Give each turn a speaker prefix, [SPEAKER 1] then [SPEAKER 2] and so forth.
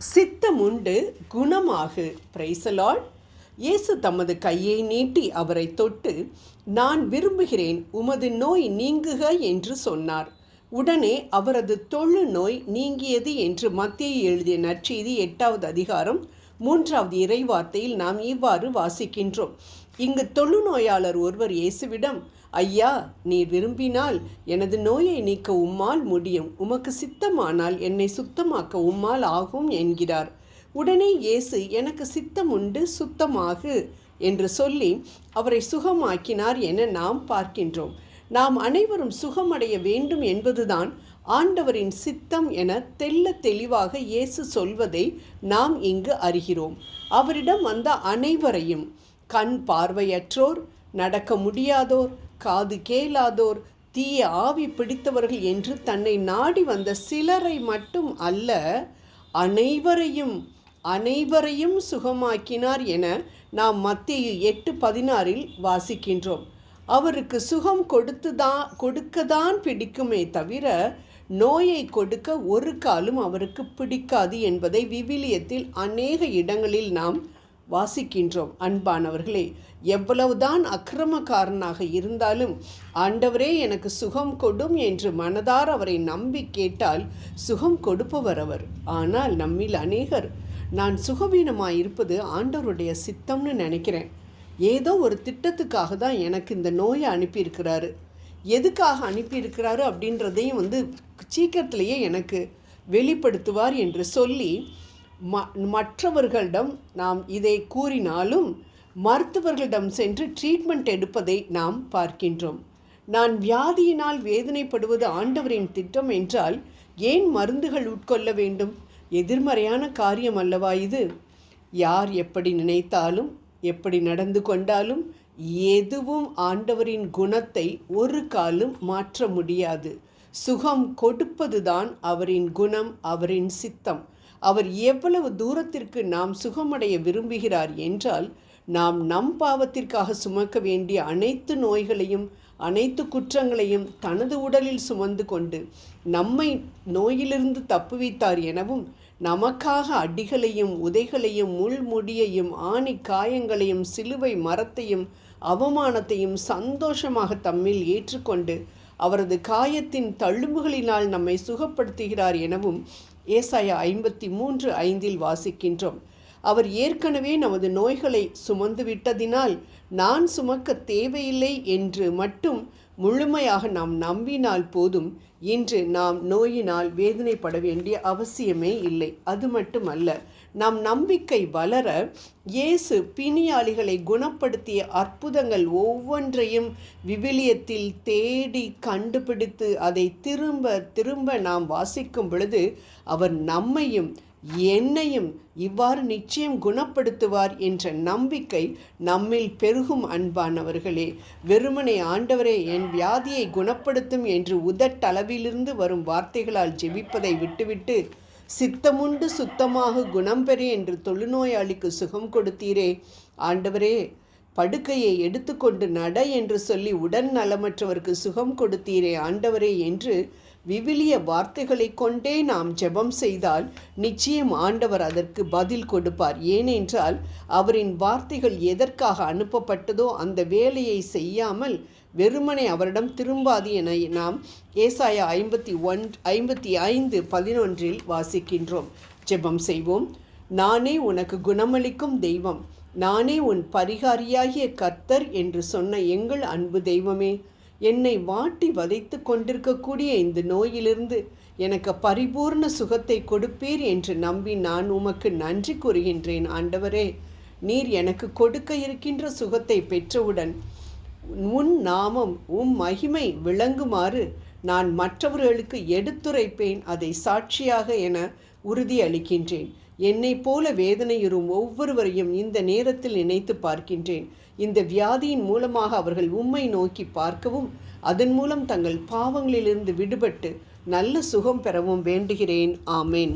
[SPEAKER 1] சித்தமுண்டு குணமாகு. Praise the Lord. இயேசு தமது கையை நீட்டி அவரை தொட்டு, நான் விரும்புகிறேன், உமது நோய் நீங்குக என்று சொன்னார். உடனே அவரது தொழு நோய் நீங்கியது என்று மத்தேயு எழுதிய நற்செய்தி 8வது அதிகாரம் 3வது இறைவார்த்தையில் நாம் இவ்வாறு வாசிக்கின்றோம். இங்கு தொழுநோயாளர் ஒருவர் இயேசுவிடம், ஐயா, நீர் விரும்பினால் எனது நோயை நீக்க உம்மால் முடியும், உமக்கு சித்தமானால் என்னை சுத்தமாக்க உம்மால் ஆகும் என்கிறார். உடனே இயேசு, எனக்கு சித்தம் உண்டு, சுத்தமாகு என்று சொல்லி அவரை சுகமாக்கினார் என நாம் பார்க்கின்றோம். நாம் அனைவரும் சுகமடைய வேண்டும் என்பதுதான் ஆண்டவரின் சித்தம் என தெள்ள தெளிவாக இயேசு சொல்வதை நாம் இங்கு அறிகிறோம். அவரிடம் வந்த அனைவரையும், கண் பார்வையற்றோர், நடக்க முடியாதோர், காது கேளாதோர், தீய ஆவி பிடித்தவர்கள் என்று தன்னை நாடி வந்த சிலரை மட்டும் அல்ல, அனைவரையும் சுகமாக்கினார் என நாம் மத்தேயு 8:16 வாசிக்கின்றோம். அவருக்கு சுகம் கொடுக்கத்தான் பிடிக்குமே தவிர நோயை கொடுக்க ஒரு காலும் அவருக்கு பிடிக்காது என்பதை விவிலியத்தில் அநேக இடங்களில் நாம் வாசிக்கின்றோம். அன்பானவர்களே, எவ்வளவுதான் அக்கிரமக்காரனாக இருந்தாலும் ஆண்டவரே எனக்கு சுகம் கொடும் என்று மனதார அவரை நம்பி கேட்டால் சுகம் கொடுப்பவர் அவர். ஆனால் நம்மில் அநேகர், நான் சுகவீனமாயிருப்பது ஆண்டவருடைய சித்தம்னு நினைக்கிறேன், ஏதோ ஒரு திட்டத்துக்காக தான் எனக்கு இந்த நோயை அனுப்பியிருக்கிறாரு, எதுக்காக அனுப்பியிருக்கிறாரு அப்படின்றதையும் சீக்கிரத்திலேயே எனக்கு வெளிப்படுத்துவார் என்று சொல்லி மற்றவர்களிடம் நாம் இதை கூறினாலும் மருத்துவர்களிடம் சென்று ட்ரீட்மெண்ட் எடுப்பதை நாம் பார்க்கின்றோம். நான் வியாதியினால் வேதனைப்படுவது ஆண்டவரின் திட்டம் என்றால் ஏன் மருந்துகள் உட்கொள்ள வேண்டும்? எதிர்மறையான காரியம் அல்லவா இது? யார் எப்படி நினைத்தாலும், எப்படி நடந்து கொண்டாலும் எதுவும் ஆண்டவரின் குணத்தை ஒரு காலும் மாற்ற முடியாது. சுகம் கொடுப்பதுதான் அவரின் குணம், அவரின் சித்தம். அவர் எவ்வளவு தூரத்திற்கு நாம் சுகமடைய விரும்புகிறார் என்றால், நாம் நம் பாவத்திற்காக சுமக்க வேண்டிய அனைத்து நோய்களையும் அனைத்து குற்றங்களையும் தனது உடலில் சுமந்து கொண்டு நம்மை நோயிலிருந்து தப்புவித்தார் எனவும், நமக்காக அடிகளையும் உதைகளையும் முள்முடியையும் ஆணி காயங்களையும் சிலுவை மரத்தையும் அவமானத்தையும் சந்தோஷமாக தம்மில் ஏற்றுக்கொண்டு அவரது காயத்தின் தழும்புகளினால் நம்மை சுகப்படுத்துகிறார் எனவும் ஏசாயா 53:5 வாசிக்கின்றோம். அவர் ஏற்கனவே நமது நோய்களை சுமந்து விட்டதினால் நான் சுமக்க தேவையில்லை என்று மட்டும் முழுமையாக நாம் நம்பினால் போதும். இன்று நாம் நோயினால் வேதனைப்பட வேண்டிய அவசியமே இல்லை. அது மட்டுமல்ல, நம் நம்பிக்கை வளர இயேசு பிணியாளிகளை குணப்படுத்திய அற்புதங்கள் ஒவ்வொன்றையும் விவிலியத்தில் தேடி கண்டுபிடித்து அதை திரும்ப திரும்ப நாம் வாசிக்கும் பொழுது அவர் நம்மையும் என்னையும் இவ்வாறு நிச்சயம் குணப்படுத்துவார் என்ற நம்பிக்கை நம்மில் பெருகும். அன்பானவர்களே, வெறுமனே ஆண்டவரே என் வியாதியை குணப்படுத்தும் என்று உதட்டளவிலிருந்து வரும் வார்த்தைகளால் ஜெபிப்பதை விட்டுவிட்டு, சித்தமுண்டு சுத்தமாக குணம் பெற என்று தொழுநோயாளிக்கு சுகம் கொடுத்தீரே ஆண்டவரே, படுக்கையை எடுத்துக்கொண்டு நட என்று சொல்லி உடன் நலமற்றவருக்கு சுகம் கொடுத்தீரே ஆண்டவரே என்று விவிலிய வார்த்தைகளை கொண்டே நாம் ஜெபம் செய்தால் நிச்சயம் ஆண்டவர் அதற்கு பதில் கொடுப்பார். ஏனென்றால் அவரின் வார்த்தைகள் எதற்காக அனுப்பப்பட்டதோ அந்த வேலையை செய்யாமல் வெறுமனே அவரிடம் திரும்பாது என நாம் ஏசாயா 55:11 வாசிக்கின்றோம். ஜெபம் செய்வோம். நானே உனக்கு குணமளிக்கும் தெய்வம், நானே உன் பரிகாரியாகிய கர்த்தர் என்று சொன்ன எங்கள் அன்பு தெய்வமே, என்னை வாட்டி வதைத்து கொண்டிருக்கக்கூடிய இந்த நோயிலிருந்து எனக்கு பரிபூர்ண சுகத்தை கொடுப்பீர் என்று நம்பி நான் உமக்கு நன்றி கூறுகின்றேன். ஆண்டவரே, நீர் எனக்கு கொடுக்க இருக்கின்ற சுகத்தை பெற்றவுடன் உன் நாமம் உம் மகிமை விளங்குமாறு நான் மற்றவர்களுக்கு எடுத்துரைப்பேன், அதை சாட்சியாக என உறுதியளிக்கின்றேன். என்னை போல வேதனையுறும் ஒவ்வொருவரையும் இந்த நேரத்தில் நினைத்து பார்க்கின்றேன். இந்த வியாதியின் மூலமாக அவர்கள் உம்மை நோக்கி பார்க்கவும் அதன் மூலம் தங்கள் பாவங்களிலிருந்து விடுபட்டு நல்ல சுகம் பெறவும் வேண்டுகிறேன். ஆமேன்.